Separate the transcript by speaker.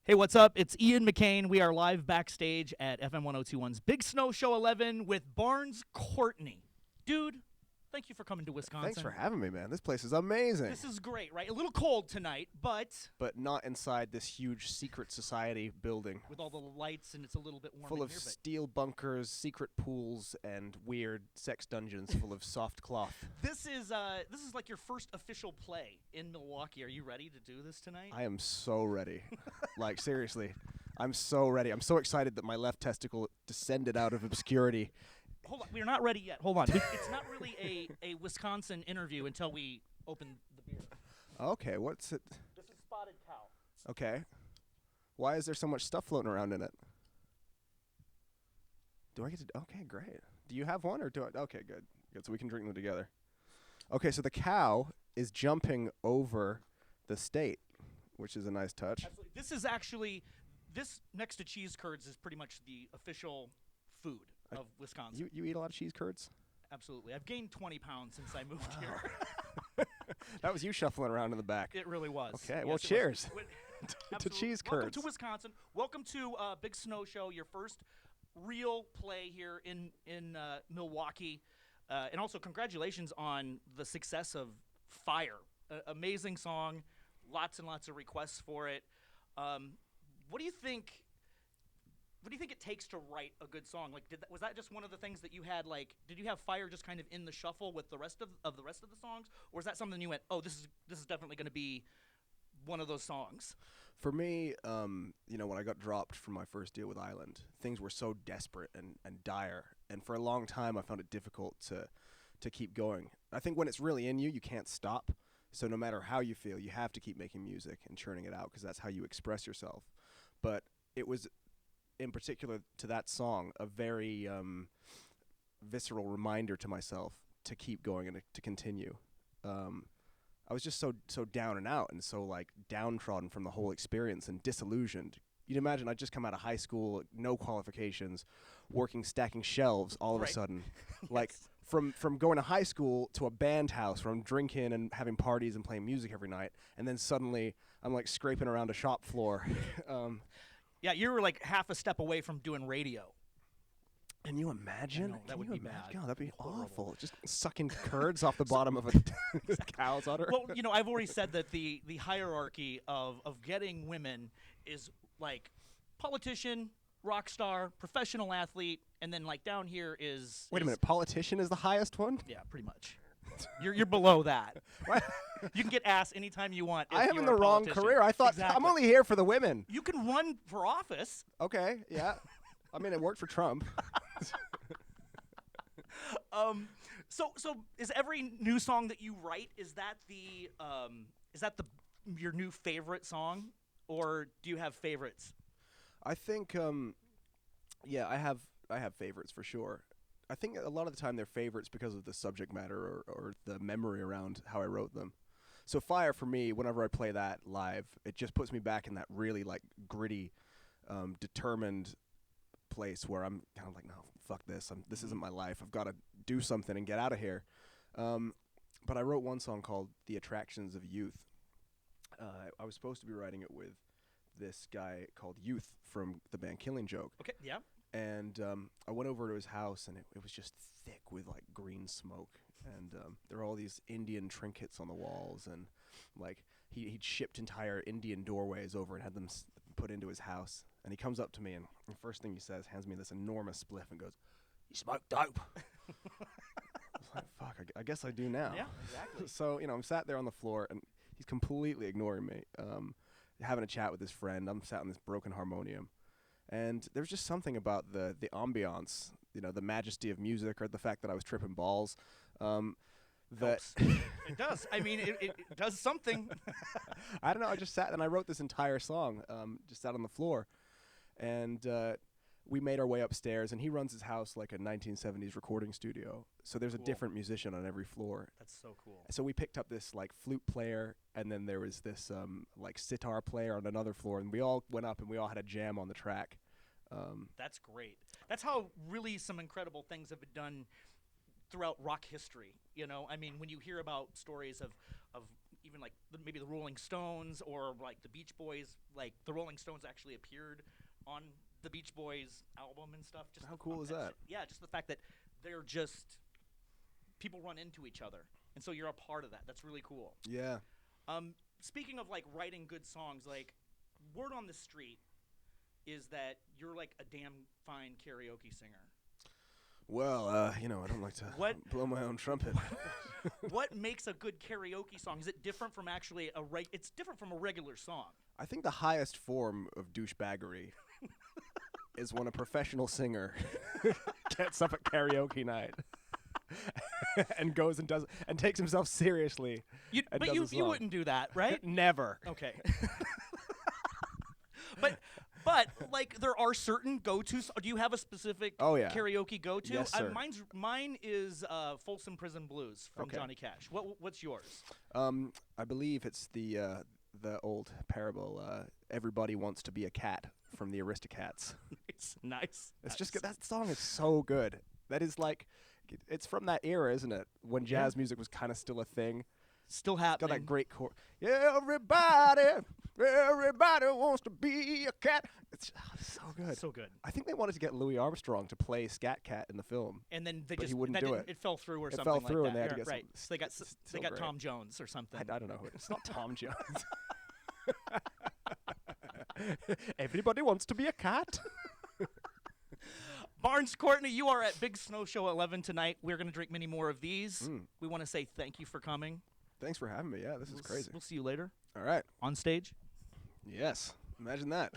Speaker 1: Hey, what's up? It's Ian McCain. We are live backstage at FM 1021's Big Snow Show 11 with Barnes Courtney. Dude, thank you for coming to Wisconsin.
Speaker 2: Thanks for having me, man. This place is amazing.
Speaker 1: This is great, right? A little cold tonight, but
Speaker 2: not inside this huge secret society building.
Speaker 1: With all the lights, and it's a little bit warm
Speaker 2: full
Speaker 1: in
Speaker 2: of
Speaker 1: here,
Speaker 2: steel bunkers, secret pools, and weird sex dungeons full of soft cloth.
Speaker 1: This is like your first official play in Milwaukee. Are you ready to do this tonight?
Speaker 2: I am so ready. Like, seriously. I'm so ready. I'm so excited that my left testicle descended out of obscurity.
Speaker 1: Hold on, we're not ready yet. Hold on. It's not really a Wisconsin interview until we open the beer.
Speaker 2: Okay, what's it?
Speaker 1: This is Spotted Cow.
Speaker 2: Okay. Why is there so much stuff floating around in it? Do I get to? Okay, great. Do you have one or do I? Okay, good. Good, so we can drink them together. Okay, so the cow is jumping over the state, which is a nice touch.
Speaker 1: Absolutely. This is actually, this next to cheese curds is pretty much the official food of Wisconsin.
Speaker 2: You eat a lot of cheese curds?
Speaker 1: Absolutely. I've gained 20 pounds since I moved here.
Speaker 2: That was you shuffling around in the back.
Speaker 1: It really was.
Speaker 2: Okay,
Speaker 1: Yes,
Speaker 2: well,
Speaker 1: it
Speaker 2: cheers
Speaker 1: was.
Speaker 2: to cheese curds.
Speaker 1: Welcome to Wisconsin. Welcome to Big Snow Show, your first real play here in Milwaukee. And also, congratulations on the success of Fire. Amazing song. Lots and lots of requests for it. What do you think? What do you think it takes to write a good song? Like, was that just one of the things that you had? Like, did you have Fire just kind of in the shuffle with the rest of the rest of the songs, or is that something you went, oh, this is definitely going to be one of those songs?
Speaker 2: For me, when I got dropped from my first deal with Island, things were so desperate and dire, and for a long time I found it difficult to keep going. I think when it's really in you, you can't stop. So no matter how you feel, you have to keep making music and churning it out because that's how you express yourself. But it was, in particular to that song, a very visceral reminder to myself to keep going and to continue. I was just so down and out and so like downtrodden from the whole experience and disillusioned. You'd imagine I'd just come out of high school, no qualifications, working stacking shelves all of a sudden.
Speaker 1: Yes.
Speaker 2: Like from going to high school to a band house where I'm drinking and having parties and playing music every night, and then suddenly I'm like scraping around a shop floor.
Speaker 1: Yeah, you were like half a step away from doing radio.
Speaker 2: Can you imagine?
Speaker 1: That would be bad.
Speaker 2: God, that'd be
Speaker 1: Horrible.
Speaker 2: awful. Just sucking curds off the bottom of a cow's udder.
Speaker 1: Well, I've already said that the hierarchy of getting women is like politician, rock star, professional athlete, and then like down here is.
Speaker 2: Wait a minute, politician is the highest one?
Speaker 1: Yeah, pretty much. You're below that.
Speaker 2: What?
Speaker 1: You can get ass anytime you want.
Speaker 2: I am
Speaker 1: you're
Speaker 2: in the
Speaker 1: a
Speaker 2: wrong
Speaker 1: politician.
Speaker 2: career. I thought
Speaker 1: Exactly.
Speaker 2: I'm only here for the women.
Speaker 1: You can run for office.
Speaker 2: Okay, yeah. I mean, it worked for Trump.
Speaker 1: So is every new song that you write, is that your new favorite song, or do you have favorites?
Speaker 2: I think, yeah, I have favorites for sure. I think a lot of the time they're favorites because of the subject matter or the memory around how I wrote them. So Fire, for me, whenever I play that live, it just puts me back in that really like gritty, determined place where I'm kind of like, no, fuck this. This isn't my life. I've got to do something and get out of here. But I wrote one song called The Attractions of Youth. I was supposed to be writing it with this guy called Youth from the band Killing Joke.
Speaker 1: Okay, yeah.
Speaker 2: And I went over to his house, and it was just thick with like green smoke. And there were all these Indian trinkets on the walls, and like he'd shipped entire Indian doorways over and had them put into his house. And he comes up to me, and the first thing he says, hands me this enormous spliff and goes, "You smoke dope." I was like, fuck, I guess I do now.
Speaker 1: Yeah, exactly.
Speaker 2: So, I'm sat there on the floor, and he's completely ignoring me, having a chat with his friend. I'm sat on this broken harmonium. And there's just something about the ambiance, the majesty of music, or the fact that I was tripping balls. That
Speaker 1: It does. I mean, it does something.
Speaker 2: I don't know. I just sat and I wrote this entire song, just sat on the floor. And we made our way upstairs, and he runs his house like a 1970s recording studio. So there's a different musician on every floor.
Speaker 1: That's so cool.
Speaker 2: So we picked up this like flute player, and then there was this like sitar player on another floor, and we all went up and we all had a jam on the track.
Speaker 1: That's great. That's how really some incredible things have been done throughout rock history. I mean, when you hear about stories of even like maybe the Rolling Stones or like the Beach Boys. Like the Rolling Stones actually appeared on the Beach Boys album and stuff. Just
Speaker 2: How cool is that?
Speaker 1: Yeah, just the fact that they're just people run into each other, and so you're a part of that. That's really cool.
Speaker 2: Yeah.
Speaker 1: Speaking of like writing good songs, like word on the street is that you're like a damn fine karaoke singer.
Speaker 2: Well, I don't like to blow my own trumpet.
Speaker 1: What makes a good karaoke song? Is it different from actually it's different from a regular song?
Speaker 2: I think the highest form of douchebaggery is when a professional singer gets up at karaoke night and goes and does and takes himself seriously.
Speaker 1: But you wouldn't do that, right?
Speaker 2: Never.
Speaker 1: Okay. But like there are certain go-to. Do you have a specific karaoke go-to?
Speaker 2: Yes, sir.
Speaker 1: Mine is Folsom Prison Blues from Johnny Cash. What's yours?
Speaker 2: I believe it's the old parable. Everybody wants to be a cat from the Aristocats.
Speaker 1: Nice.
Speaker 2: It's just good. That song is so good. That is like, it's from that era, isn't it? When jazz music was kind of still a thing.
Speaker 1: Still happening.
Speaker 2: Got that great chord. Everybody wants to be a cat. It's so good.
Speaker 1: So good.
Speaker 2: I think they wanted to get Louis Armstrong to play Scat Cat in the film.
Speaker 1: And then
Speaker 2: he wouldn't do it.
Speaker 1: It fell through or
Speaker 2: it
Speaker 1: something
Speaker 2: fell through
Speaker 1: like that.
Speaker 2: And they had to get
Speaker 1: right. So they got
Speaker 2: great.
Speaker 1: Tom Jones or something.
Speaker 2: I don't know. It's not Tom Jones. Everybody wants to be a cat.
Speaker 1: Barnes, Courtney, you are at Big Snow Show 11 tonight. We're going to drink many more of these. We want to say thank you for coming.
Speaker 2: Thanks for having me. Yeah, this is crazy.
Speaker 1: We'll see you later.
Speaker 2: All right.
Speaker 1: On stage.
Speaker 2: Yes. Imagine that.